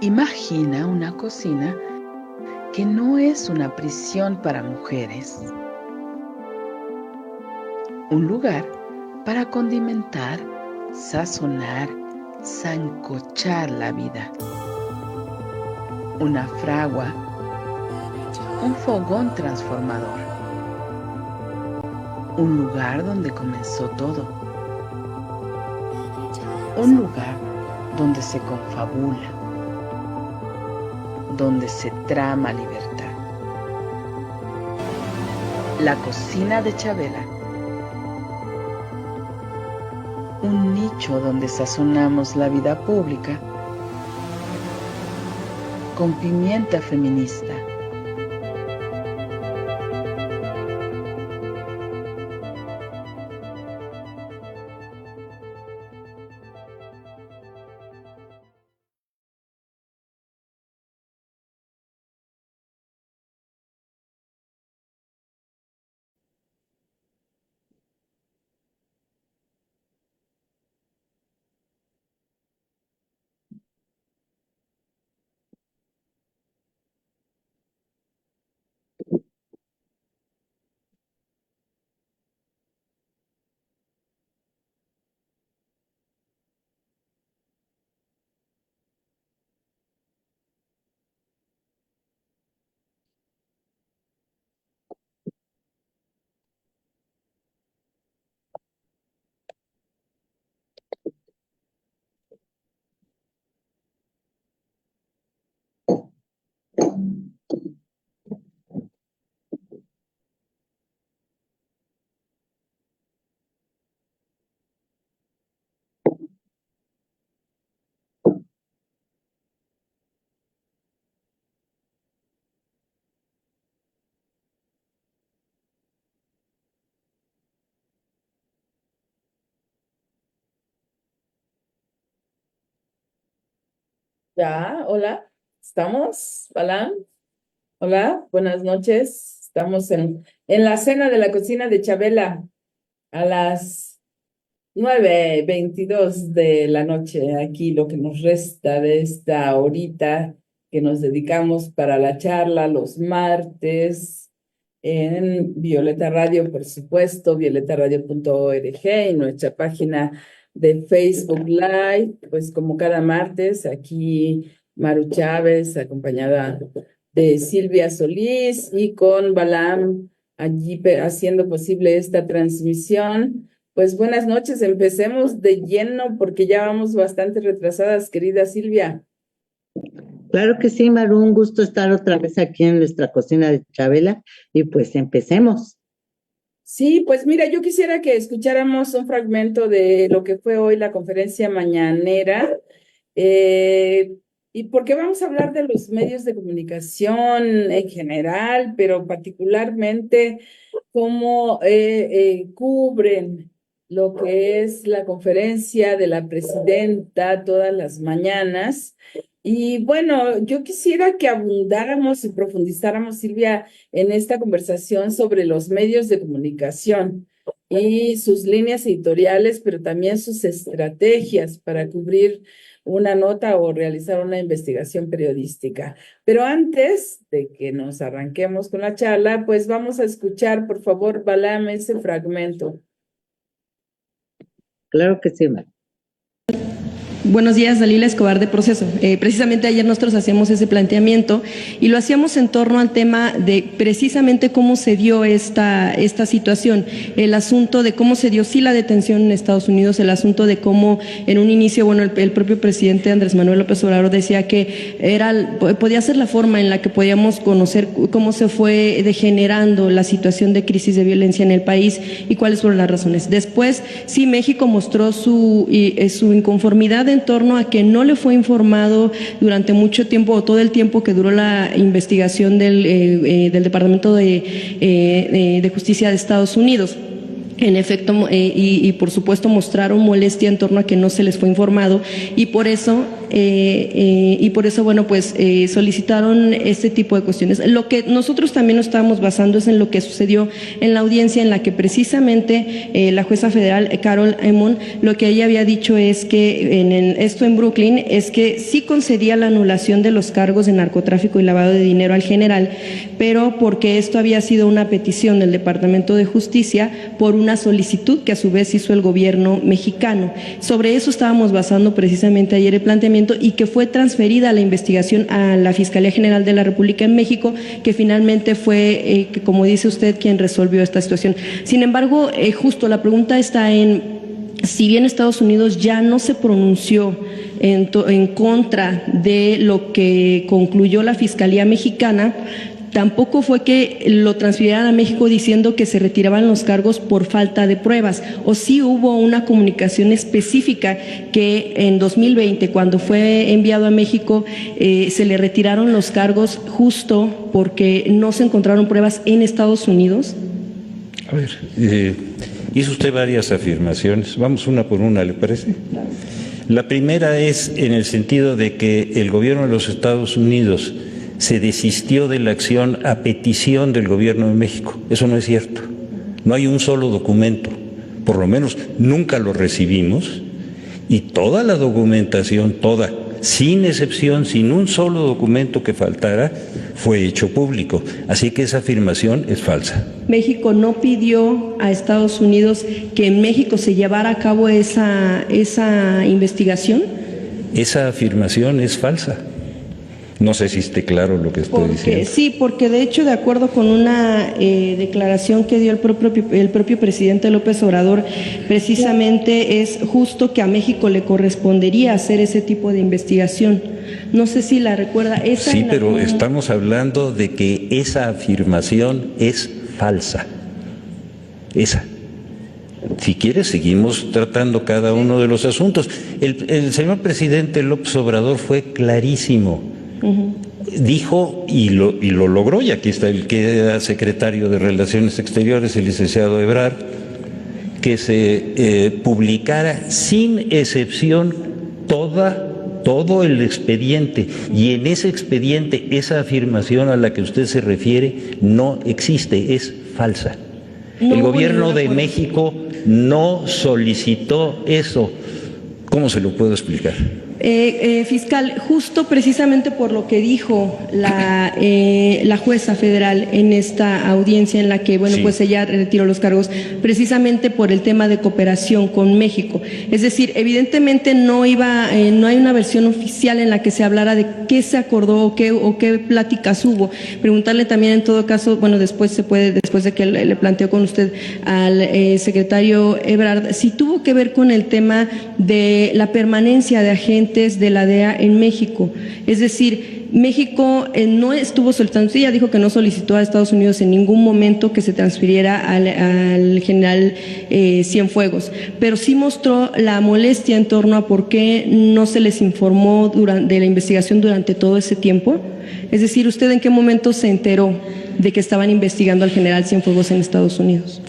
Imagina una cocina que no es una prisión para mujeres. Un lugar para condimentar, sazonar, sancochar la vida. Una fragua, un fogón transformador. Un lugar donde comenzó todo. Un lugar donde se confabula, donde se trama libertad. La cocina de Chabela. Un nicho donde sazonamos la vida pública con pimienta feminista. Ya, hola, ¿estamos? Hola, hola, buenas noches. Estamos en la cena de la cocina de Chabela a las 9:22 de la noche. Aquí lo que nos resta de esta horita que nos dedicamos para la charla los martes en Violeta Radio, por supuesto, violetaradio.org y nuestra página de Facebook Live, pues como cada martes, aquí Maru Chávez, acompañada de Silvia Solís y con Balam allí haciendo posible esta transmisión. Pues buenas noches, empecemos de lleno porque ya vamos bastante retrasadas, querida Silvia. Claro que sí, Maru, un gusto estar otra vez aquí en nuestra cocina de Chabela y pues empecemos. Sí, pues mira, yo quisiera que escucháramos un fragmento de lo que fue hoy la conferencia mañanera, y porque vamos a hablar de los medios de comunicación en general, pero particularmente cómo cubren lo que es la conferencia de la presidenta todas las mañanas. Y bueno, yo quisiera que abundáramos y profundizáramos, Silvia, en esta conversación sobre los medios de comunicación y sus líneas editoriales, pero también sus estrategias para cubrir una nota o realizar una investigación periodística. Pero antes de que nos arranquemos con la charla, pues vamos a escuchar, por favor, Balam, ese fragmento. Claro que sí, Maru. Buenos días, Dalila Escobar de Proceso. Precisamente ayer nosotros hacíamos ese planteamiento y lo hacíamos en torno al tema de precisamente cómo se dio esta situación, el asunto de cómo se dio sí la detención en Estados Unidos, el asunto de cómo en un inicio, bueno, el propio presidente Andrés Manuel López Obrador decía que podía ser la forma en la que podíamos conocer cómo se fue degenerando la situación de crisis de violencia en el país y cuáles fueron las razones. Después, sí, México mostró su inconformidad en torno a que no le fue informado durante mucho tiempo o todo el tiempo que duró la investigación del Departamento de Justicia de Estados Unidos. En efecto, y por supuesto mostraron molestia en torno a que no se les fue informado y por eso bueno, pues solicitaron este tipo de cuestiones. Lo que nosotros también nos estábamos basando es en lo que sucedió en la audiencia en la que precisamente la jueza federal Carol Emon, lo que ella había dicho es que esto en Brooklyn es que sí concedía la anulación de los cargos de narcotráfico y lavado de dinero al general, pero porque esto había sido una petición del Departamento de Justicia por una solicitud que a su vez hizo el gobierno mexicano. Sobre eso estábamos basando precisamente ayer el planteamiento y que fue transferida la investigación a la Fiscalía General de la República en México, que finalmente fue, como dice usted, quien resolvió esta situación. Sin embargo, justo la pregunta está en, si bien Estados Unidos ya no se pronunció en contra de lo que concluyó la Fiscalía Mexicana, tampoco fue que lo transfirieran a México diciendo que se retiraban los cargos por falta de pruebas, o sí hubo una comunicación específica que en 2020, cuando fue enviado a México, se le retiraron los cargos justo porque no se encontraron pruebas en Estados Unidos. A ver, hizo usted varias afirmaciones, vamos una por una, ¿le parece? Claro. La primera es en el sentido de que el gobierno de los Estados Unidos se desistió de la acción a petición del gobierno de México. Eso no es cierto. No hay un solo documento, por lo menos nunca lo recibimos, y toda la documentación, toda, sin excepción, sin un solo documento que faltara, fue hecho público. Así que esa afirmación es falsa. México no pidió a Estados Unidos que en México se llevara a cabo esa investigación. Esa afirmación es falsa. No sé si esté claro lo que estoy diciendo. Sí, porque de hecho, de acuerdo con una declaración que dio el propio presidente López Obrador, precisamente es justo que a México le correspondería hacer ese tipo de investigación. No sé si la recuerda. Sí, pero estamos hablando de que esa afirmación es falsa. Esa. Si quieres, seguimos tratando cada uno de los asuntos. El señor presidente López Obrador fue clarísimo. Dijo, y lo logró, y aquí está el que era secretario de Relaciones Exteriores, el licenciado Ebrard, que se publicara sin excepción todo el expediente, y en ese expediente esa afirmación a la que usted se refiere no existe, es falsa. El gobierno de México no solicitó eso. ¿Cómo se lo puedo explicar? Fiscal, justo precisamente por lo que dijo la jueza federal en esta audiencia en la que, bueno, sí, pues ella retiró los cargos, precisamente por el tema de cooperación con México. Es decir, evidentemente no hay una versión oficial en la que se hablara de qué se acordó o qué pláticas hubo. Preguntarle también en todo caso, bueno, después de que le planteó con usted al secretario Ebrard, si tuvo que ver con el tema de la permanencia de agentes de la DEA en México. Es decir, México no estuvo solicitando, sí, ya dijo que no solicitó a Estados Unidos en ningún momento que se transfiriera al general Cienfuegos, pero sí mostró la molestia en torno a por qué no se les informó de la investigación durante todo ese tiempo. Es decir, ¿usted en qué momento se enteró de que estaban investigando al general Cienfuegos en Estados Unidos?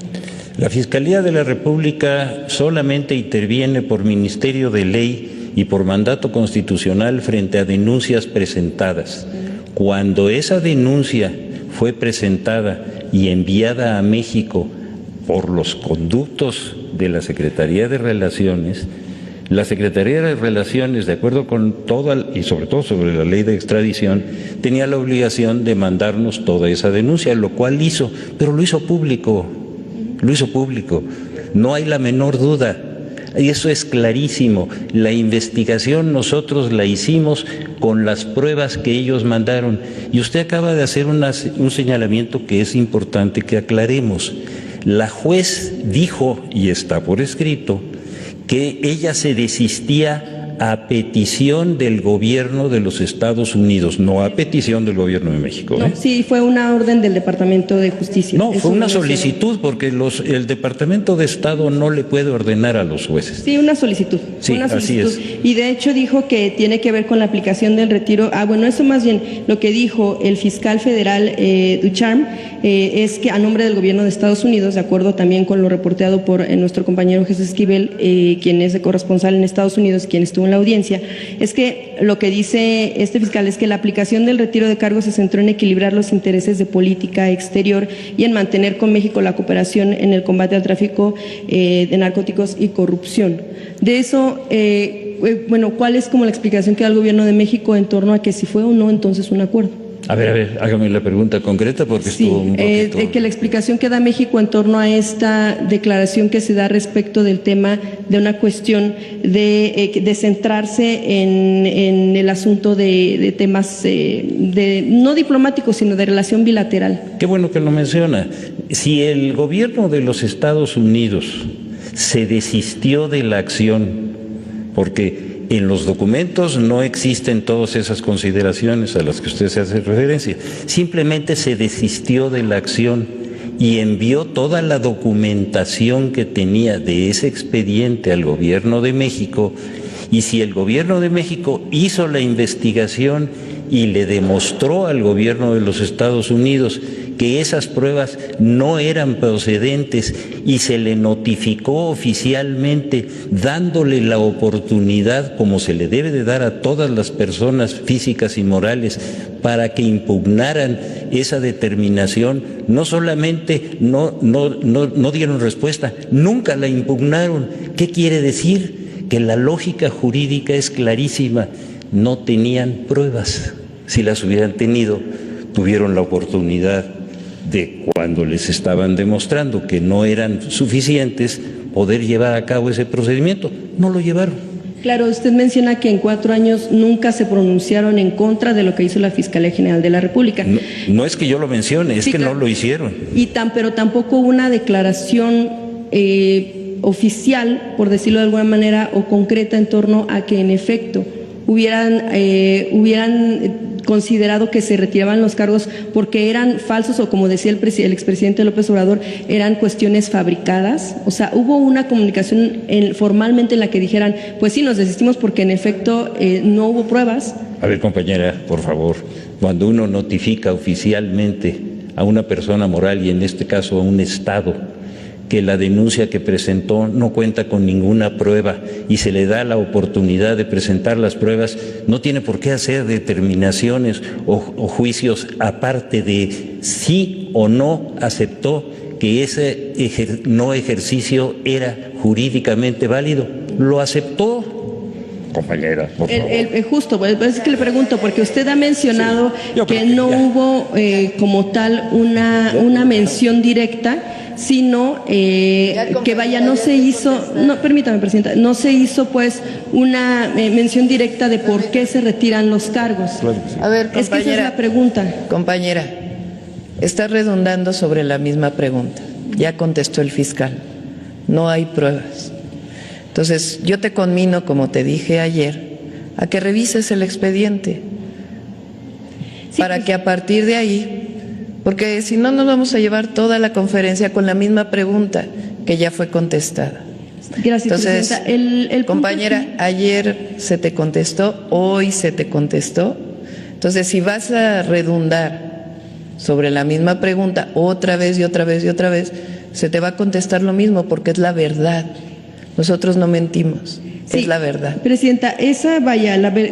La Fiscalía de la República solamente interviene por ministerio de ley y por mandato constitucional frente a denuncias presentadas. Cuando esa denuncia fue presentada y enviada a México por los conductos de la Secretaría de Relaciones, la Secretaría de Relaciones, de acuerdo con toda, y sobre todo sobre la ley de extradición, tenía la obligación de mandarnos toda esa denuncia, lo cual hizo, pero lo hizo público, no hay la menor duda. Y eso es clarísimo. La investigación nosotros la hicimos con las pruebas que ellos mandaron. Y usted acaba de hacer un señalamiento que es importante que aclaremos. La juez dijo, y está por escrito, que ella se desistía a petición del gobierno de los Estados Unidos, no a petición del gobierno de México. No, sí, fue una orden del Departamento de Justicia. No, Eso fue una lo mencionó. solicitud, porque el Departamento de Estado no le puede ordenar a los jueces. Sí, una solicitud. Sí, una así solicitud. Y de hecho dijo que tiene que ver con la aplicación del retiro. Bueno, eso más bien lo que dijo el fiscal federal Ducharme es que a nombre del gobierno de Estados Unidos, de acuerdo también con lo reporteado por nuestro compañero Jesús Esquivel, quien es de corresponsal en Estados Unidos, quien estuvo en la audiencia, es que lo que dice este fiscal es que la aplicación del retiro de cargos se centró en equilibrar los intereses de política exterior y en mantener con México la cooperación en el combate al tráfico de narcóticos y corrupción. De eso, bueno, ¿cuál es como la explicación que da el gobierno de México en torno a que si fue o no entonces un acuerdo? A ver, hágame la pregunta concreta porque Sí, estuvo un poquito... que la explicación que da México en torno a esta declaración que se da respecto del tema de una cuestión de centrarse en el asunto de temas no diplomáticos, sino de relación bilateral. Qué bueno que lo menciona. Si el gobierno de los Estados Unidos se desistió de la acción, porque en los documentos no existen todas esas consideraciones a las que usted se hace referencia, simplemente se desistió de la acción y envió toda la documentación que tenía de ese expediente al gobierno de México, y si el gobierno de México hizo la investigación y le demostró al gobierno de los Estados Unidos que esas pruebas no eran procedentes y se le notificó oficialmente dándole la oportunidad, como se le debe de dar a todas las personas físicas y morales, para que impugnaran esa determinación, no solamente no dieron respuesta, nunca la impugnaron. ¿Qué quiere decir? Que la lógica jurídica es clarísima. No tenían pruebas. Si las hubieran tenido, tuvieron la oportunidad de, cuando les estaban demostrando que no eran suficientes, poder llevar a cabo ese procedimiento. No lo llevaron. Claro, usted menciona que en 4 años nunca se pronunciaron en contra de lo que hizo la Fiscalía General de la República. No es que yo lo mencione, es Sí, que claro. no lo hicieron. Pero tampoco hubo una declaración oficial, por decirlo de alguna manera, o concreta en torno a que en efecto hubieran considerado que se retiraban los cargos porque eran falsos, o como decía el expresidente López Obrador, eran cuestiones fabricadas. O sea, hubo una comunicación formalmente en la que dijeran, pues sí, nos desistimos porque en efecto no hubo pruebas. A ver, compañera, por favor, cuando uno notifica oficialmente a una persona moral, y en este caso a un Estado, que la denuncia que presentó no cuenta con ninguna prueba y se le da la oportunidad de presentar las pruebas, no tiene por qué hacer determinaciones o juicios aparte de sí o no aceptó que ese no ejercicio era jurídicamente válido. Lo aceptó. Compañera, por favor. Justo, es que le pregunto, porque usted ha mencionado que no hubo como tal una mención directa, sino que vaya, no se hizo, no, permítame, Presidenta, no se hizo pues una mención directa de por qué se retiran los cargos. A ver, compañera. Es que esa es la pregunta. Compañera, está redundando sobre la misma pregunta. Ya contestó el fiscal. No hay pruebas. Entonces, yo te conmino, como te dije ayer, a que revises el expediente, Sí, para pues, que a partir de ahí, porque si no nos vamos a llevar toda la conferencia con la misma pregunta que ya fue contestada. Gracias, Entonces, Presidenta. El punto compañera, aquí- ayer se te contestó, hoy se te contestó. Entonces, si vas a redundar sobre la misma pregunta otra vez y otra vez y otra vez, se te va a contestar lo mismo, porque es la verdad. Nosotros no mentimos, Sí, es la verdad. Presidenta, esa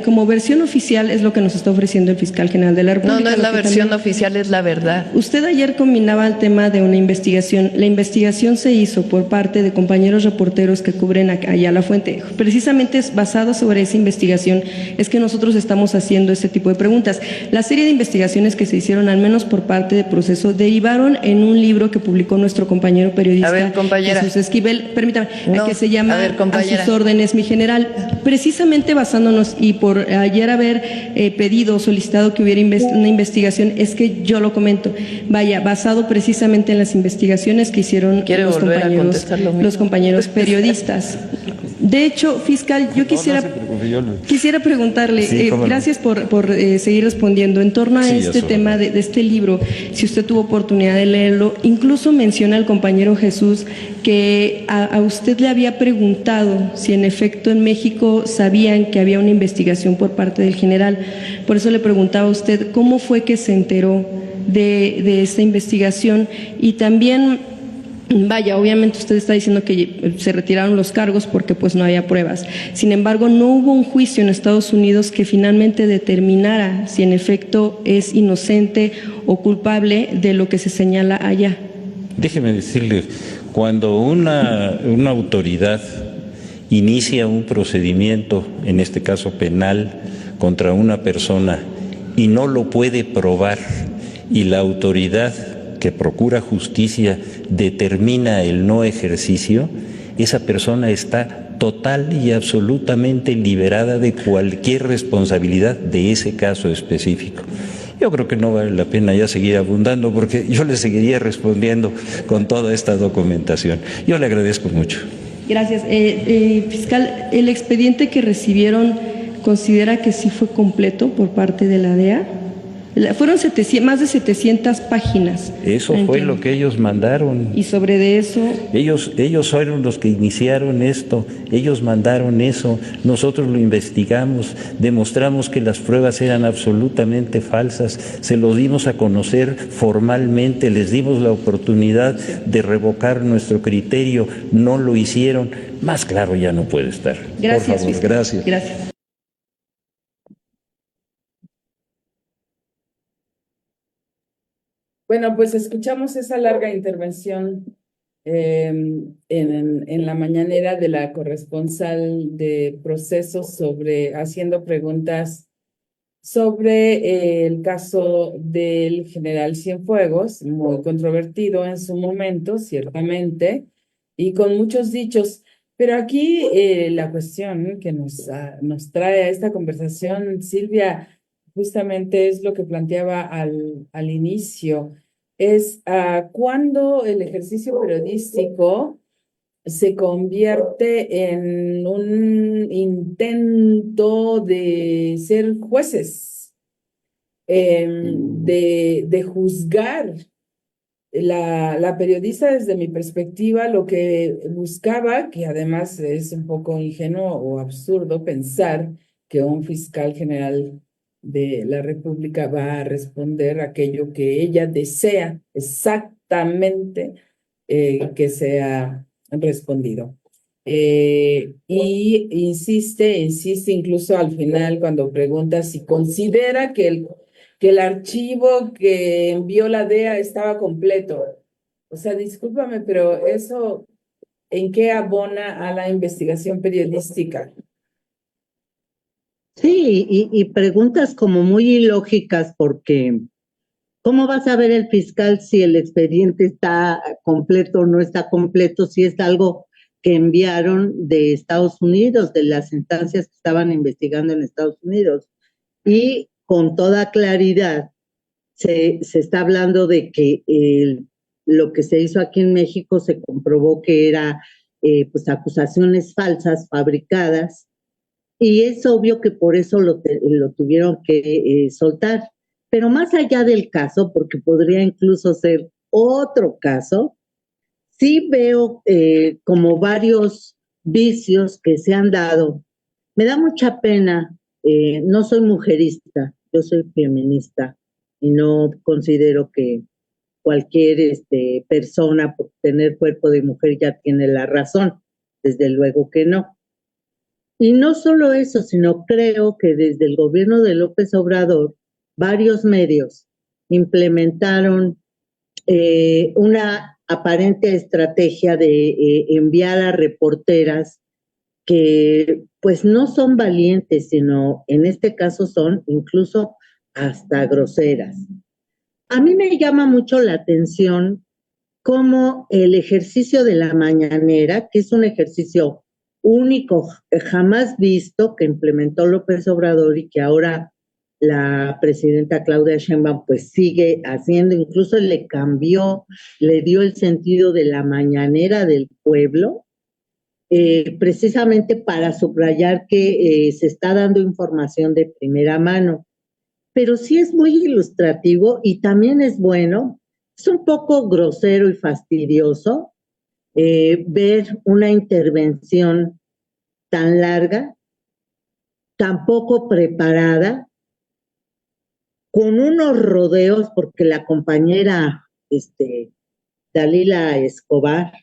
como versión oficial es lo que nos está ofreciendo el fiscal general de la República. No, no es lo la que versión también- oficial, es la verdad. Usted ayer combinaba el tema de una investigación. La investigación se hizo por parte de compañeros reporteros que cubren allá la fuente. Precisamente es basado sobre esa investigación es que nosotros estamos haciendo este tipo de preguntas. La serie de investigaciones que se hicieron, al menos por parte de Proceso, derivaron en un libro que publicó nuestro compañero periodista A ver, compañera. Jesús Esquivel, permítame, No, que se llama a ver, compañera. A sus órdenes, mi general. Precisamente basándonos y por ayer haber pedido, solicitado que hubiera una investigación, es que yo lo comento. Vaya, basado precisamente en las investigaciones que hicieron ¿Quiere volver a contestar lo mismo? los compañeros periodistas. De hecho, fiscal, yo quisiera preguntarle, Sí, cómo no. gracias por seguir respondiendo, en torno a Sí, este eso. tema de este libro, si usted tuvo oportunidad de leerlo, incluso menciona al compañero Jesús que a usted le había preguntado si en efecto en México sabían que había una investigación por parte del general. Por eso le preguntaba a usted cómo fue que se enteró de esta investigación y también... Vaya, obviamente usted está diciendo que se retiraron los cargos porque pues no había pruebas. Sin embargo, no hubo un juicio en Estados Unidos que finalmente determinara si en efecto es inocente o culpable de lo que se señala allá. Déjeme decirle, cuando una autoridad inicia un procedimiento, en este caso penal, contra una persona y no lo puede probar, y la autoridad que procura justicia determina el no ejercicio, esa persona está total y absolutamente liberada de cualquier responsabilidad de ese caso específico. Yo creo que no vale la pena ya seguir abundando porque yo le seguiría respondiendo con toda esta documentación. Yo le agradezco mucho. Gracias. Fiscal, ¿el expediente que recibieron considera que sí fue completo por parte de la DEA? Fueron más de 700 páginas. Eso fue lo que ellos mandaron. Y sobre de eso... Ellos fueron los que iniciaron esto, ellos mandaron eso, nosotros lo investigamos, demostramos que las pruebas eran absolutamente falsas, se lo dimos a conocer formalmente, les dimos la oportunidad de revocar nuestro criterio, no lo hicieron. Más claro ya no puede estar. Gracias, por favor, fiscal. gracias. Gracias. Bueno, pues escuchamos esa larga intervención en la mañanera de la corresponsal de Procesos haciendo preguntas sobre el caso del general Cienfuegos, muy controvertido en su momento, ciertamente, y con muchos dichos. Pero aquí la cuestión que nos trae a esta conversación, Silvia, justamente es lo que planteaba al inicio, es cuando el ejercicio periodístico se convierte en un intento de ser jueces, de juzgar. La periodista, desde mi perspectiva, lo que buscaba, que además es un poco ingenuo o absurdo pensar que un fiscal general de la República va a responder aquello que ella desea exactamente que sea respondido. Y insiste incluso al final cuando pregunta si considera que el archivo que envió la DEA estaba completo. O sea, discúlpame, pero eso, ¿en qué abona a la investigación periodística? Sí, y preguntas como muy ilógicas porque ¿cómo va a saber el fiscal si el expediente está completo o no está completo, si es algo que enviaron de Estados Unidos, de las instancias que estaban investigando en Estados Unidos? Y con toda claridad se está hablando de que lo que se hizo aquí en México se comprobó que era pues acusaciones falsas, fabricadas, y es obvio que por eso lo tuvieron que soltar. Pero más allá del caso, porque podría incluso ser otro caso, sí veo como varios vicios que se han dado. Me da mucha pena, no soy mujerista, yo soy feminista y no considero que cualquier persona por tener cuerpo de mujer ya tiene la razón, desde luego que no. Y no solo eso, sino creo que desde el gobierno de López Obrador, varios medios implementaron una aparente estrategia de enviar a reporteras que pues no son valientes, sino en este caso son incluso hasta groseras. A mí me llama mucho la atención cómo el ejercicio de la mañanera, que es un ejercicio único, jamás visto, que implementó López Obrador y que ahora la presidenta Claudia Sheinbaum pues sigue haciendo, incluso le cambió, le dio el sentido de la mañanera del pueblo, precisamente para subrayar que se está dando información de primera mano. Pero sí es muy ilustrativo y también es bueno, es un poco grosero y fastidioso ver una intervención tan larga, tan poco preparada, con unos rodeos, porque la compañera Dalila Escobar,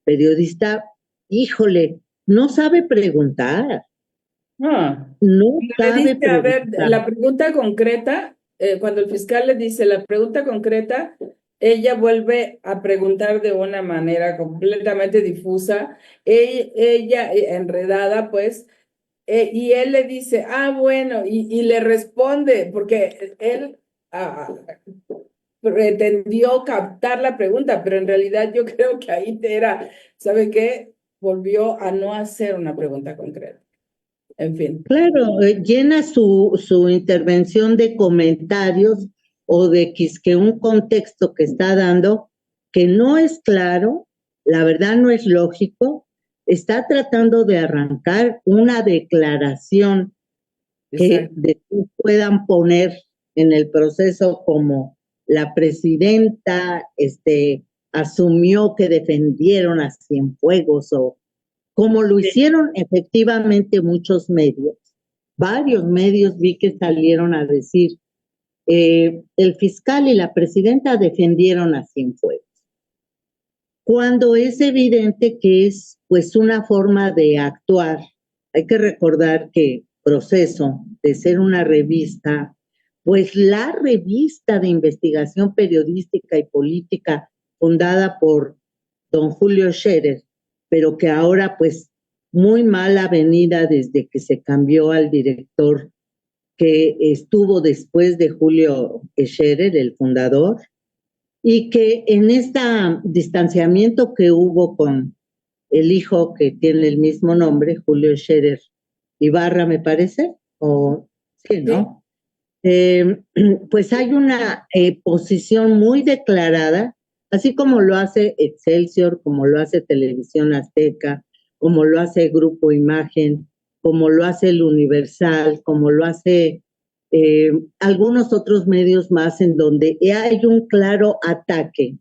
periodista, híjole, no sabe preguntar, Ah. no Le sabe dice, a ver, preguntar. la pregunta concreta, cuando el fiscal le dice la pregunta concreta, ella vuelve a preguntar de una manera completamente difusa, ella, enredada, pues, y él le dice, bueno, y le responde, porque él pretendió captar la pregunta, pero en realidad yo creo que ahí era, ¿sabe qué? Volvió a no hacer una pregunta concreta. En fin. Claro, llena su intervención de comentarios o de que un contexto que está dando que no es claro, la verdad no es lógico, está tratando de arrancar una declaración que Exacto. después puedan poner en el proceso como la presidenta asumió que defendieron a Cienfuegos o como lo hicieron efectivamente muchos medios. Varios medios vi que salieron a decir, el fiscal y la presidenta defendieron a Cienfuegos. Cuando es evidente que es pues una forma de actuar. Hay que recordar que Proceso, de ser una revista, pues la revista de investigación periodística y política fundada por don Julio Scherer, pero que ahora pues muy mal avenida desde que se cambió al director que estuvo después de Julio Scherer, el fundador, y que en este distanciamiento que hubo con el hijo que tiene el mismo nombre, Julio Scherer Ibarra, me parece, o sí, ¿no? Pues hay una posición muy declarada, así como lo hace Excelsior, como lo hace Televisión Azteca, como lo hace Grupo Imagen, como lo hace El Universal, como lo hace algunos otros medios más en donde hay un claro ataque.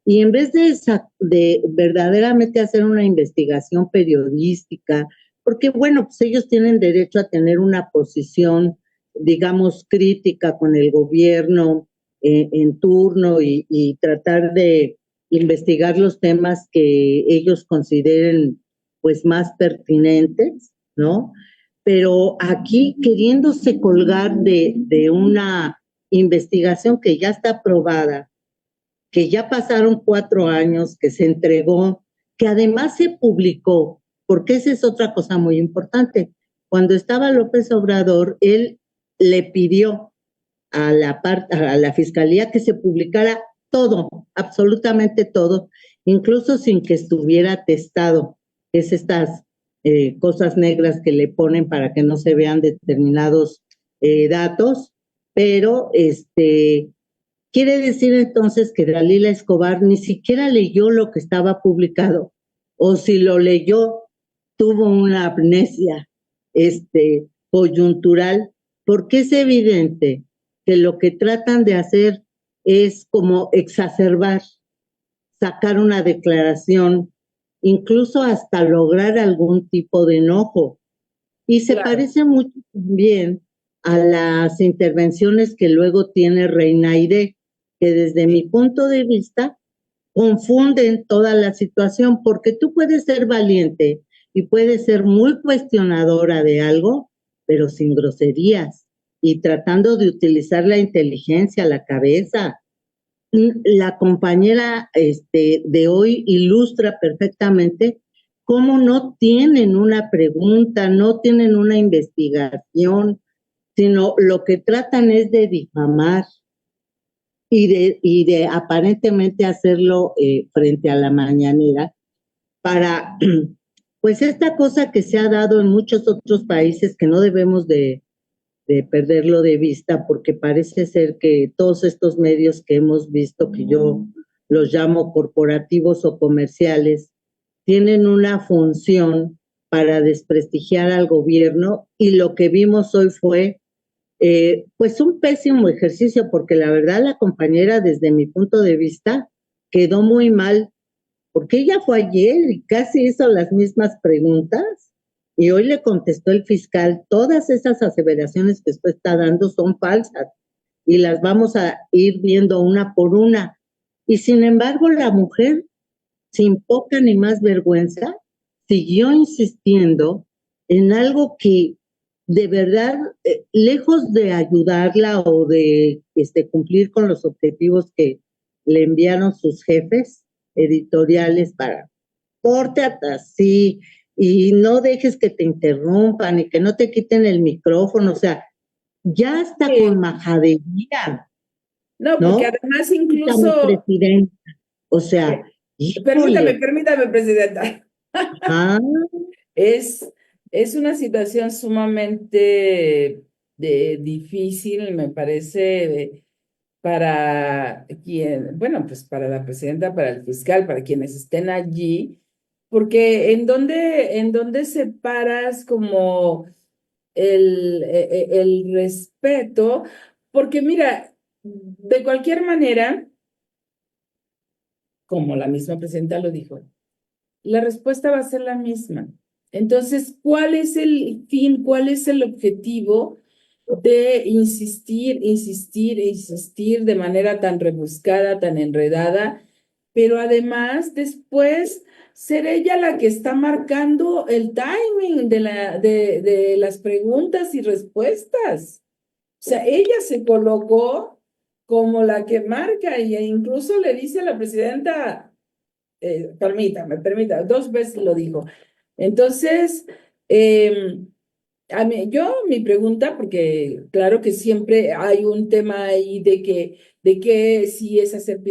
Y en vez de verdaderamente hacer una investigación periodística, porque bueno, pues ellos tienen derecho a tener una posición, digamos, crítica con el gobierno en turno y tratar de investigar los temas que ellos consideren pues más pertinentes, ¿no? Pero aquí queriéndose colgar de una investigación que ya está aprobada, que ya pasaron 4 años, que se entregó, que además se publicó, porque esa es otra cosa muy importante. Cuando estaba López Obrador, él le pidió a la Fiscalía que se publicara todo, absolutamente todo, incluso sin que estuviera testado. Es estas cosas negras que le ponen para que no se vean determinados datos, pero quiere decir entonces que Dalila Escobar ni siquiera leyó lo que estaba publicado, o si lo leyó, tuvo una amnesia coyuntural, porque es evidente que lo que tratan de hacer es como exacerbar, sacar una declaración, incluso hasta lograr algún tipo de enojo. Y se parece mucho también a las intervenciones que luego tiene Reinaide, que desde mi punto de vista confunden toda la situación, porque tú puedes ser valiente y puedes ser muy cuestionadora de algo, pero sin groserías y tratando de utilizar la inteligencia, la cabeza. La compañera de hoy ilustra perfectamente cómo no tienen una pregunta, no tienen una investigación, sino lo que tratan es de difamar y de aparentemente hacerlo frente a la mañanera para, pues esta cosa que se ha dado en muchos otros países que no debemos de perderlo de vista, porque parece ser que todos estos medios que hemos visto, que yo los llamo corporativos o comerciales, tienen una función para desprestigiar al gobierno, y lo que vimos hoy fue pues un pésimo ejercicio, porque la verdad la compañera, desde mi punto de vista, quedó muy mal, porque ella fue ayer y casi hizo las mismas preguntas, y hoy le contestó el fiscal: todas esas aseveraciones que usted está dando son falsas y las vamos a ir viendo una por una. Y sin embargo, la mujer, sin poca ni más vergüenza, siguió insistiendo en algo que de verdad, lejos de ayudarla o de cumplir con los objetivos que le enviaron sus jefes editoriales para pórtate así y no dejes que te interrumpan y que no te quiten el micrófono, o sea, ya está con majadería, No, ¿no? porque además Mi incluso, presidenta, o sea, permítame, híjole, presidenta. ah, Es, es una situación sumamente difícil, me parece, para quien, bueno, pues para la presidenta, para el fiscal, para quienes estén allí, porque en dónde separas como el respeto, porque mira, de cualquier manera, como la misma presidenta lo dijo, la respuesta va a ser la misma. Entonces, ¿cuál es el fin? ¿Cuál es el objetivo de insistir, insistir e insistir de manera tan rebuscada, tan enredada? Pero además, después, ser ella la que está marcando el timing de las preguntas y respuestas. O sea, ella se colocó como la que marca e incluso le dice a la presidenta, permítame, dos veces lo dijo. Entonces, mi pregunta, porque claro que siempre hay un tema ahí de que si es hacer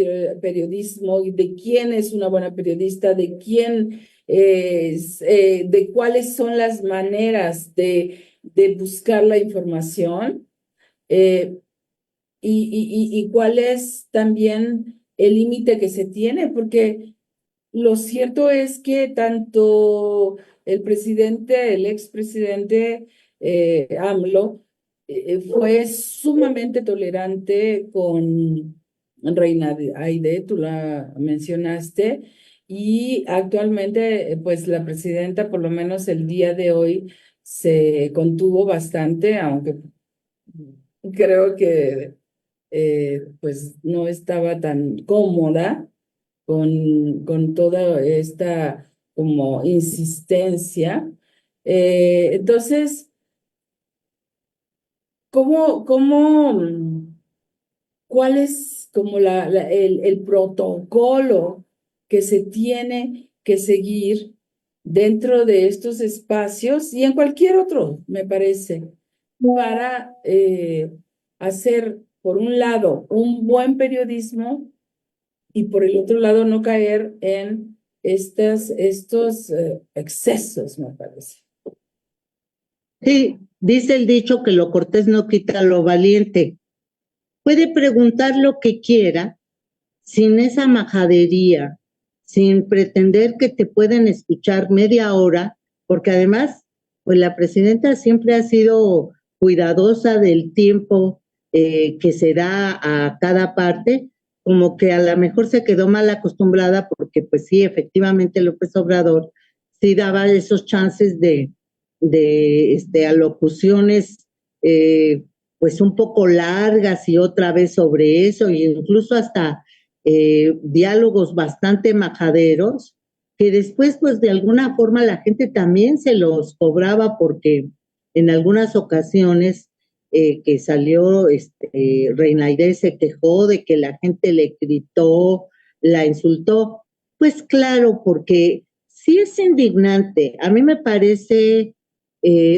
periodismo, de quién es una buena periodista, de quién es, de cuáles son las maneras de buscar la información, eh, y cuál es también el límite que se tiene, porque lo cierto es que tanto el presidente, el expresidente AMLO, fue sumamente tolerante con Reina Aide, tú la mencionaste, y actualmente, pues la presidenta, por lo menos el día de hoy, se contuvo bastante, aunque creo que pues no estaba tan cómoda con toda esta como insistencia. Entonces, ¿cuál es como el protocolo que se tiene que seguir dentro de estos espacios y en cualquier otro, me parece, para hacer, por un lado, un buen periodismo y por el otro lado no caer en estos excesos, me parece? sí, dice el dicho que lo cortés no quita lo valiente. Puede preguntar lo que quiera sin esa majadería, sin pretender que te pueden escuchar media hora, porque además, pues la presidenta siempre ha sido cuidadosa del tiempo que se da a cada parte, como que a lo mejor se quedó mal acostumbrada, porque pues sí, efectivamente López Obrador sí daba esos chances de alocuciones pues un poco largas y otra vez sobre eso, e incluso hasta diálogos bastante majaderos, que después pues de alguna forma la gente también se los cobraba, porque en algunas ocasiones que salió Reina Aide se quejó de que la gente le gritó, la insultó. Pues claro, porque sí es indignante. A mí me parece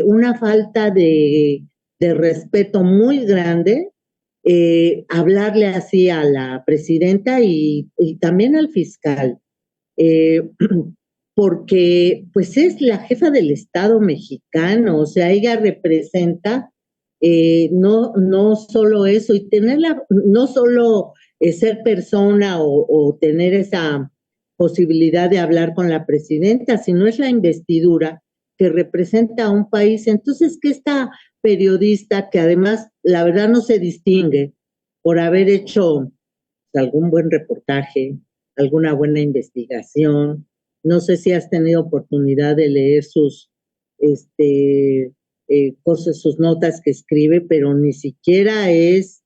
una falta de respeto muy grande hablarle así a la presidenta y también al fiscal, eh, porque pues es la jefa del Estado mexicano, o sea, ella representa no solo eso, y tenerla, no solo ser persona o tener esa posibilidad de hablar con la presidenta, sino es la investidura que representa a un país. Entonces, que esta periodista, que además la verdad no se distingue por haber hecho algún buen reportaje, alguna buena investigación, no sé si has tenido oportunidad de leer sus cosas, sus notas que escribe, pero ni siquiera es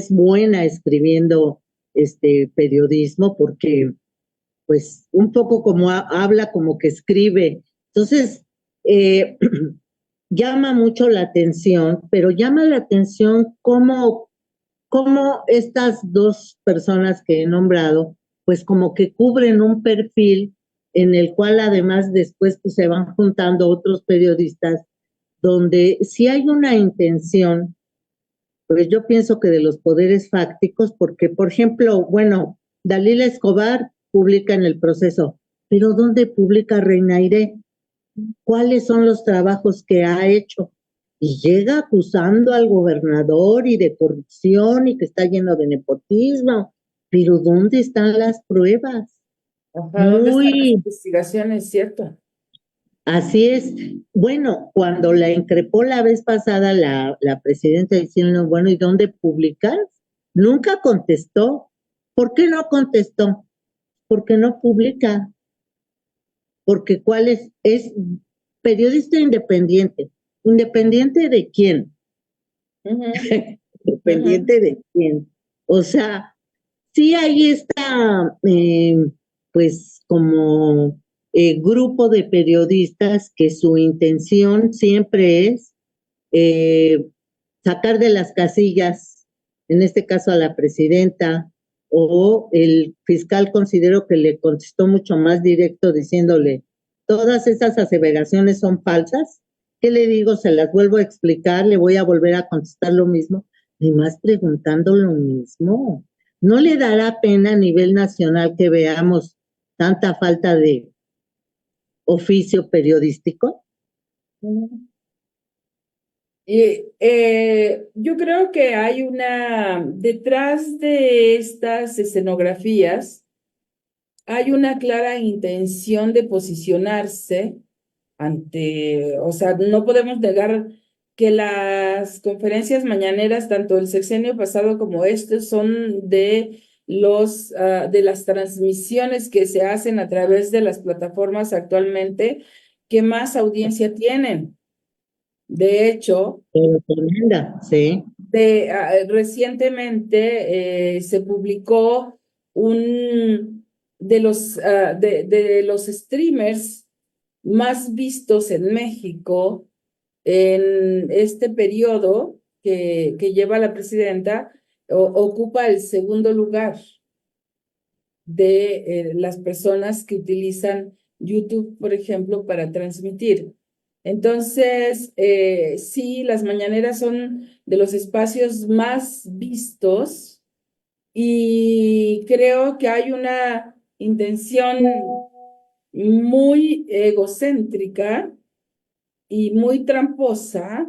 buena escribiendo periodismo, porque pues un poco como habla, como que escribe. Entonces, llama mucho la atención, pero llama la atención cómo estas dos personas que he nombrado, pues como que cubren un perfil en el cual además después pues, se van juntando otros periodistas, donde si hay una intención, pues yo pienso que de los poderes fácticos, porque por ejemplo, bueno, Dalila Escobar publica en El Proceso, pero ¿dónde publica Reinaire? ¿Cuáles son los trabajos que ha hecho? Y llega acusando al gobernador y de corrupción y que está lleno de nepotismo. Pero ¿dónde están las pruebas? Ajá, ¿dónde están las investigaciones, cierto? Así es. Bueno, cuando la increpó la vez pasada la presidenta diciendo, bueno, ¿y dónde publicas? Nunca contestó. ¿Por qué no contestó? Porque no publica. Porque ¿cuál es periodista independiente? ¿Independiente de quién? ¿Independiente de quién? O sea, sí hay esta, pues como grupo de periodistas que su intención siempre es eh, sacar de las casillas, en este caso a la presidenta, o el fiscal considero que le contestó mucho más directo diciéndole, todas esas aseveraciones son falsas. ¿Qué le digo? Se las vuelvo a explicar, le voy a volver a contestar lo mismo, y más preguntando lo mismo. ¿No le dará pena a nivel nacional que veamos tanta falta de oficio periodístico? Y yo creo que hay detrás de estas escenografías, hay una clara intención de posicionarse o sea, no podemos negar que las conferencias mañaneras, tanto el sexenio pasado como este, son de de las transmisiones que se hacen a través de las plataformas actualmente que más audiencia tienen. De hecho, Pero tremenda, sí. recientemente se publicó un de los streamers más vistos en México en este periodo que lleva la presidenta, ocupa el segundo lugar de las personas que utilizan YouTube, por ejemplo, para transmitir. Entonces, sí, las mañaneras son de los espacios más vistos y creo que hay una intención muy egocéntrica y muy tramposa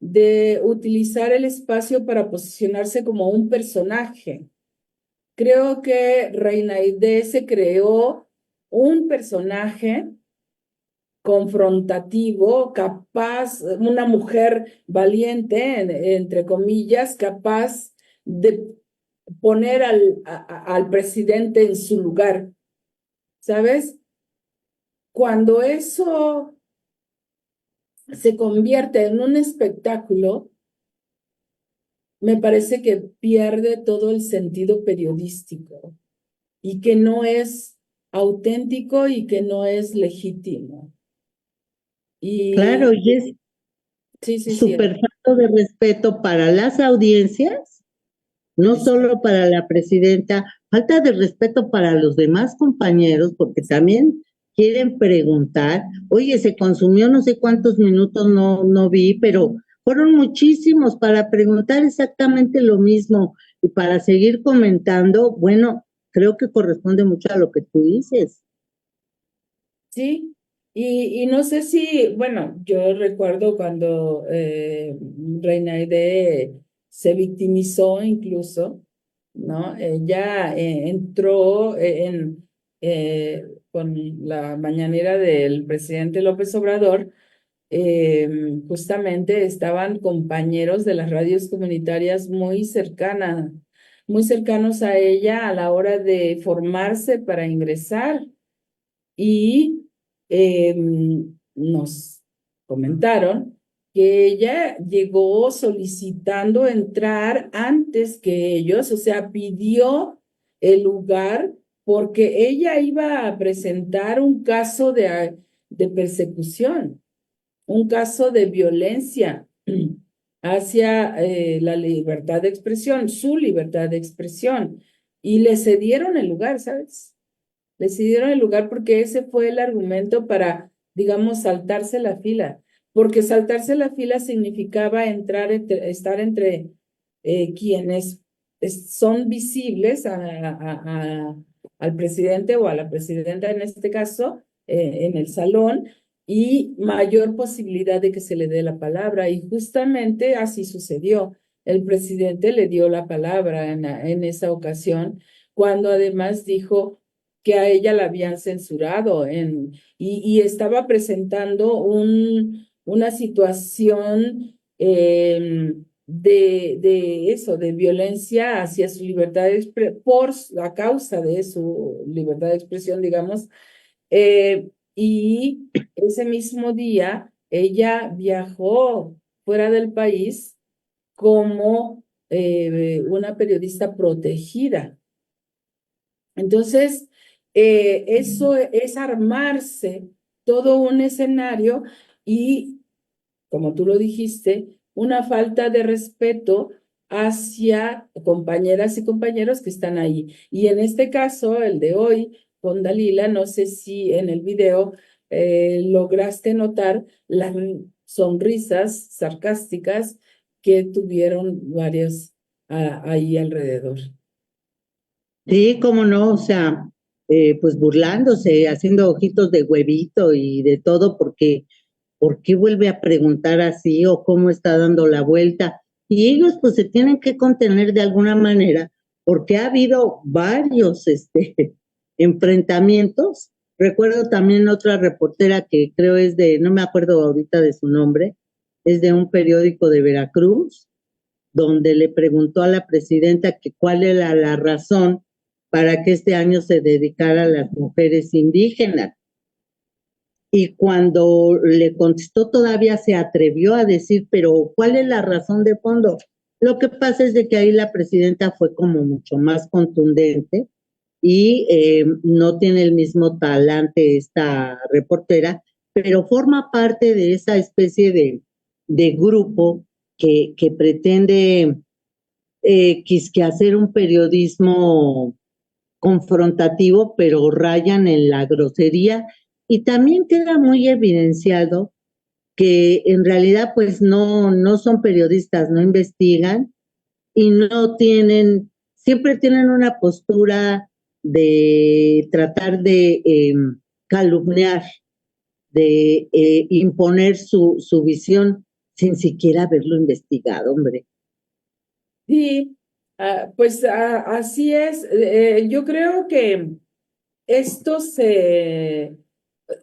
de utilizar el espacio para posicionarse como un personaje. Creo que Reina Aide se creó un personaje confrontativo, capaz, una mujer valiente, entre comillas, capaz de poner al presidente en su lugar. ¿Sabes? Cuando eso se convierte en un espectáculo, me parece que pierde todo el sentido periodístico y que no es auténtico y que no es legítimo. Claro, y es sí, súper falta de respeto para las audiencias, no solo para la presidenta, falta de respeto para los demás compañeros, porque también quieren preguntar, oye, se consumió no sé cuántos minutos, no vi, pero fueron muchísimos para preguntar exactamente lo mismo y para seguir comentando. Bueno, creo que corresponde mucho a lo que tú dices. Sí, y no sé si, bueno, yo recuerdo cuando Reina Aide se victimizó incluso, ¿no? Ella entró con la mañanera del presidente López Obrador, justamente estaban compañeros de las radios comunitarias muy cercanos a ella a la hora de formarse para ingresar y nos comentaron que ella llegó solicitando entrar antes que ellos, o sea, pidió el lugar porque ella iba a presentar un caso de persecución, un caso de violencia hacia la libertad de expresión, su libertad de expresión, y le cedieron el lugar, ¿sabes? Le cedieron el lugar porque ese fue el argumento para, digamos, saltarse la fila, porque saltarse la fila significaba estar entre quienes son visibles al presidente o a la presidenta en este caso, en el salón, y mayor posibilidad de que se le dé la palabra. Y justamente así sucedió. El presidente le dio la palabra en esa ocasión, cuando además dijo que a ella la habían censurado y estaba presentando una situación de eso, de violencia hacia su libertad por la causa de su libertad de expresión, digamos. Y ese mismo día ella viajó fuera del país como una periodista protegida. Entonces, eso es armarse todo un escenario y, como tú lo dijiste, una falta de respeto hacia compañeras y compañeros que están ahí. Y en este caso, el de hoy, con Dalila, no sé si en el video lograste notar las sonrisas sarcásticas que tuvieron varios ahí alrededor. Sí, cómo no, o sea, pues burlándose, haciendo ojitos de huevito y de todo, porque ¿por qué vuelve a preguntar así o cómo está dando la vuelta? Y ellos pues se tienen que contener de alguna manera, porque ha habido varios enfrentamientos. Recuerdo también otra reportera que creo es no me acuerdo ahorita de su nombre, es de un periódico de Veracruz, donde le preguntó a la presidenta que cuál era la razón para que este año se dedicara a las mujeres indígenas. Y cuando le contestó todavía se atrevió a decir, pero ¿cuál es la razón de fondo? Lo que pasa es de que ahí la presidenta fue como mucho más contundente y no tiene el mismo talante esta reportera, pero forma parte de esa especie de grupo que pretende quisque hacer un periodismo confrontativo, pero rayan en la grosería y también queda muy evidenciado que en realidad pues no son periodistas, no investigan y no tienen, siempre tienen una postura de tratar de calumniar, de imponer su visión sin siquiera haberlo investigado, hombre. Sí, pues así es. Yo creo que esto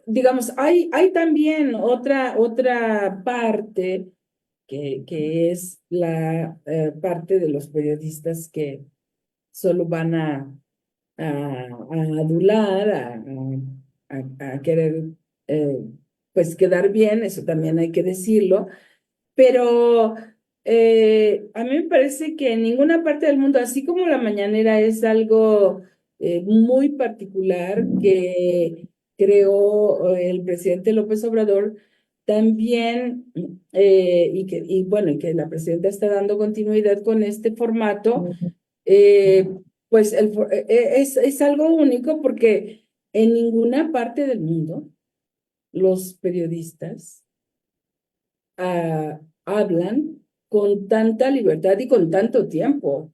digamos, hay también otra parte que es la parte de los periodistas que solo van a adular, a querer pues quedar bien, eso también hay que decirlo, pero a mí me parece que en ninguna parte del mundo, así como la mañanera es algo muy particular que creó el presidente López Obrador, también, bueno, y que la presidenta está dando continuidad con este formato, eh, pues es algo único porque en ninguna parte del mundo los periodistas hablan con tanta libertad y con tanto tiempo.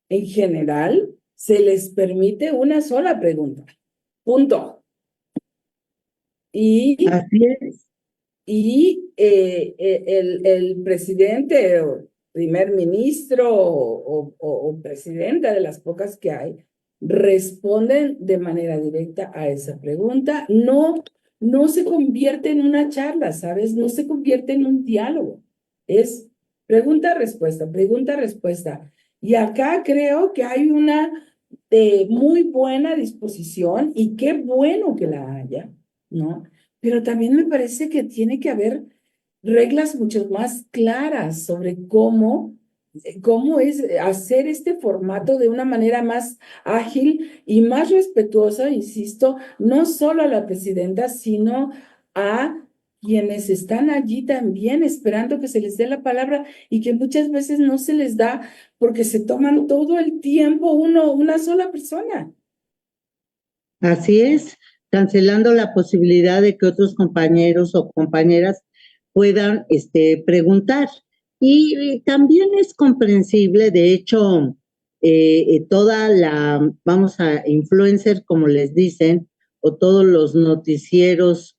En general, se les permite una sola pregunta. Punto. Y, Así es. el presidente o primer ministro o presidenta de las pocas que hay, responden de manera directa a esa pregunta. No se convierte en una charla, ¿sabes? No se convierte en un diálogo. Es pregunta-respuesta, pregunta-respuesta. Y acá creo que hay una muy buena disposición y qué bueno que la haya, ¿no? Pero también me parece que tiene que haber reglas mucho más claras sobre cómo es hacer este formato de una manera más ágil y más respetuosa, insisto, no solo a la presidenta, sino a quienes están allí también esperando que se les dé la palabra y que muchas veces no se les da porque se toman todo el tiempo una sola persona. Así es, cancelando la posibilidad de que otros compañeros o compañeras puedan preguntar. Y también es comprensible, de hecho, toda la, vamos a influencer, como les dicen, o todos los noticieros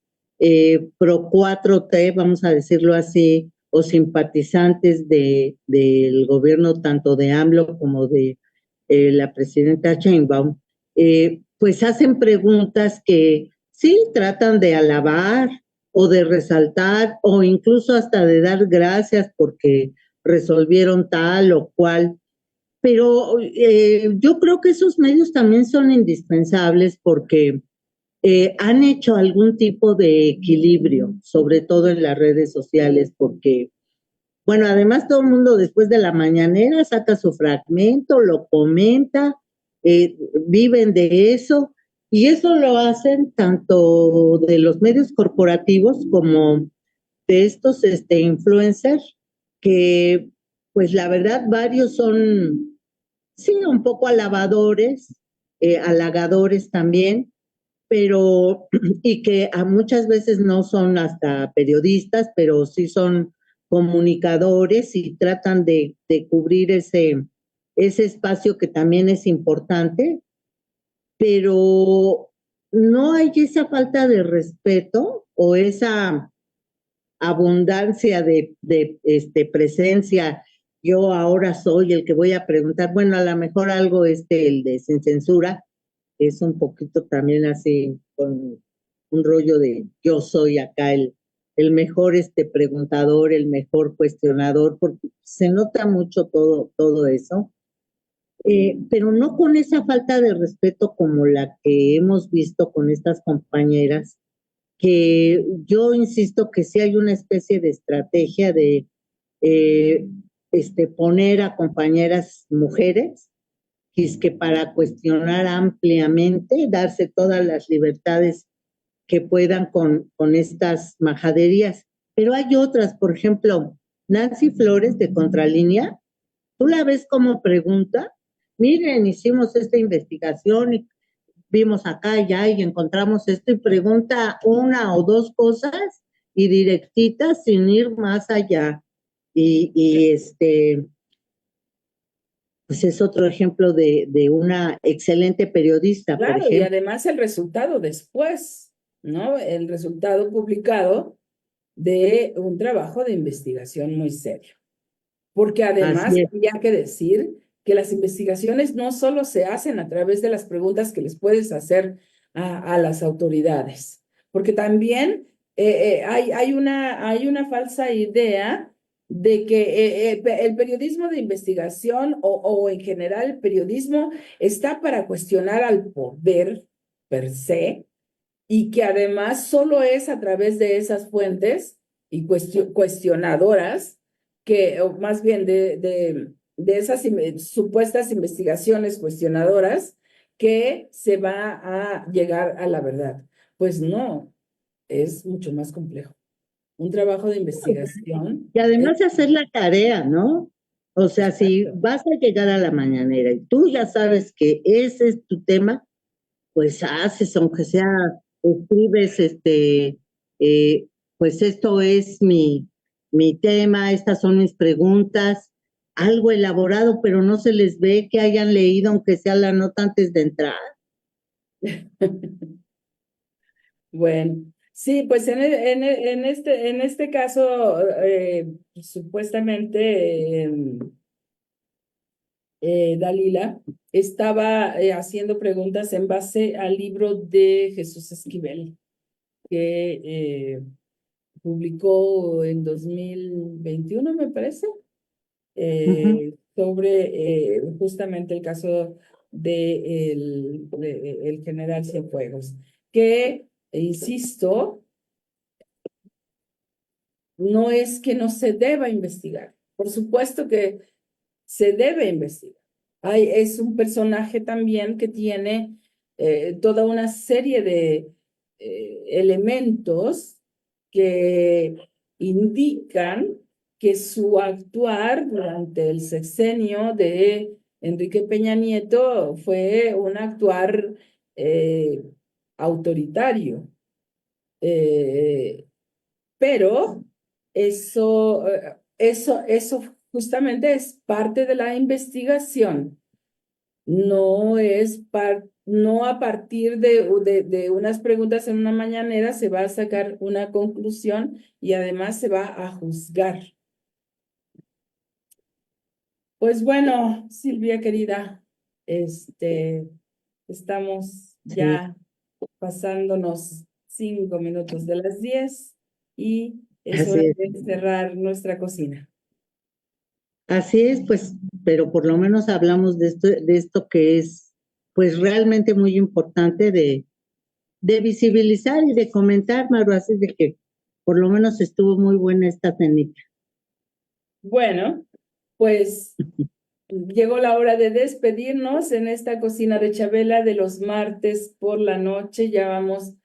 pro 4T, vamos a decirlo así, o simpatizantes del gobierno tanto de AMLO como de la presidenta Sheinbaum, pues hacen preguntas que sí tratan de alabar o de resaltar o incluso hasta de dar gracias porque resolvieron tal o cual. Pero yo creo que esos medios también son indispensables porque han hecho algún tipo de equilibrio, sobre todo en las redes sociales, porque, bueno, además todo el mundo después de la mañanera saca su fragmento, lo comenta, viven de eso, y eso lo hacen tanto de los medios corporativos como de estos influencers, que pues la verdad varios son, sí, un poco alabadores, halagadores también, pero, y que a muchas veces no son hasta periodistas, pero sí son comunicadores y tratan de cubrir ese espacio que también es importante, pero no hay esa falta de respeto o esa abundancia de presencia. Yo ahora soy el que voy a preguntar, bueno, a lo mejor algo el de sin censura, es un poquito también así con un rollo de yo soy acá el mejor preguntador, el mejor cuestionador, porque se nota mucho todo eso, pero no con esa falta de respeto como la que hemos visto con estas compañeras, que yo insisto que sí hay una especie de estrategia de eh, poner a compañeras mujeres, y es que para cuestionar ampliamente, darse todas las libertades que puedan con estas majaderías. Pero hay otras, por ejemplo, Nancy Flores de Contralínea, tú la ves como pregunta, miren, hicimos esta investigación y vimos acá y allá y encontramos esto y pregunta una o dos cosas y directitas sin ir más allá. Y pues es otro ejemplo de una excelente periodista, por Claro, y ejemplo. además el resultado después, ¿no? El resultado publicado de un trabajo de investigación muy serio. Porque además Así es. había que decir que las investigaciones no solo se hacen a través de las preguntas que les puedes hacer a las autoridades, porque también hay una falsa idea de que el periodismo de investigación o en general el periodismo está para cuestionar al poder per se y que además solo es a través de esas fuentes y cuestionadoras que, o más bien de esas supuestas investigaciones cuestionadoras, que se va a llegar a la verdad. Pues no, es mucho más complejo. Un trabajo de investigación. Y además hacer la tarea, ¿no? O sea, si vas a llegar a la mañanera y tú ya sabes que ese es tu tema, pues haces, aunque sea, escribes, eh, pues esto es mi tema, estas son mis preguntas, algo elaborado, pero no se les ve que hayan leído, aunque sea la nota antes de entrar. Bueno, sí, pues en este caso, supuestamente Dalila, estaba haciendo preguntas en base al libro de Jesús Esquivel, que publicó en 2021, me parece, sobre justamente el caso de el general Cienfuegos, que, insisto, no es que no se deba investigar. Por supuesto que se debe investigar. Es un personaje también que tiene toda una serie de elementos que indican que su actuar durante el sexenio de Enrique Peña Nieto fue un actuar autoritario. Pero eso justamente es parte de la investigación. No a partir de unas preguntas en una mañanera se va a sacar una conclusión y además se va a juzgar. Pues bueno, Silvia querida, estamos ya pasándonos 5 minutos de las 10 y es hora de cerrar nuestra cocina. Así es, pues, pero por lo menos hablamos de esto que es, pues, realmente muy importante de visibilizar y de comentar, Maru, así de que por lo menos estuvo muy buena esta cenita. Bueno, pues llegó la hora de despedirnos en esta cocina de Chabela de los martes por la noche. Ya vamos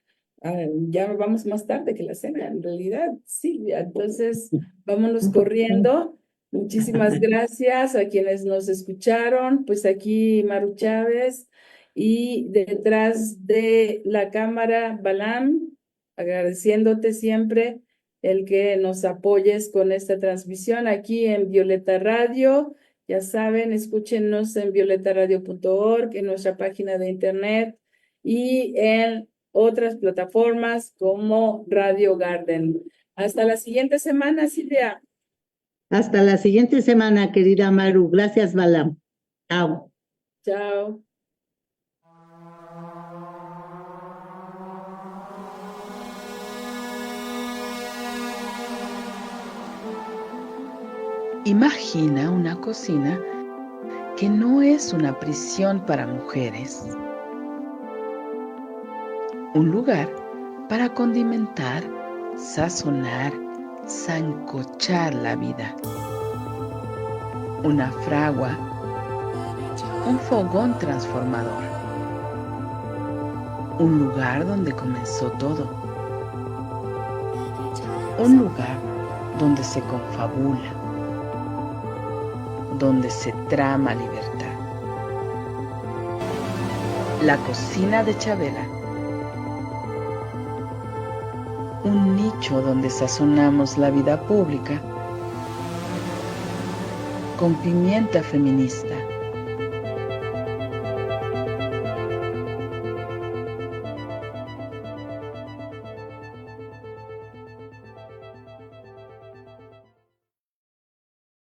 más tarde que la cena, en realidad, Silvia. Entonces, vámonos corriendo. Muchísimas gracias a quienes nos escucharon. Pues aquí Maru Chávez y detrás de la cámara, Balam, agradeciéndote siempre el que nos apoyes con esta transmisión aquí en Violeta Radio. Ya saben, escúchenos en violetaradio.org, en nuestra página de internet y en otras plataformas como Radio Garden. Hasta la siguiente semana, Silvia. Hasta la siguiente semana, querida Maru. Gracias, Balam. Chao. Chao. Imagina una cocina que no es una prisión para mujeres. Un lugar para condimentar, sazonar, sancochar la vida. Una fragua, un fogón transformador. Un lugar donde comenzó todo. Un lugar donde se confabula, donde se trama libertad. La cocina de Chabela. Un nicho donde sazonamos la vida pública con pimienta feminista.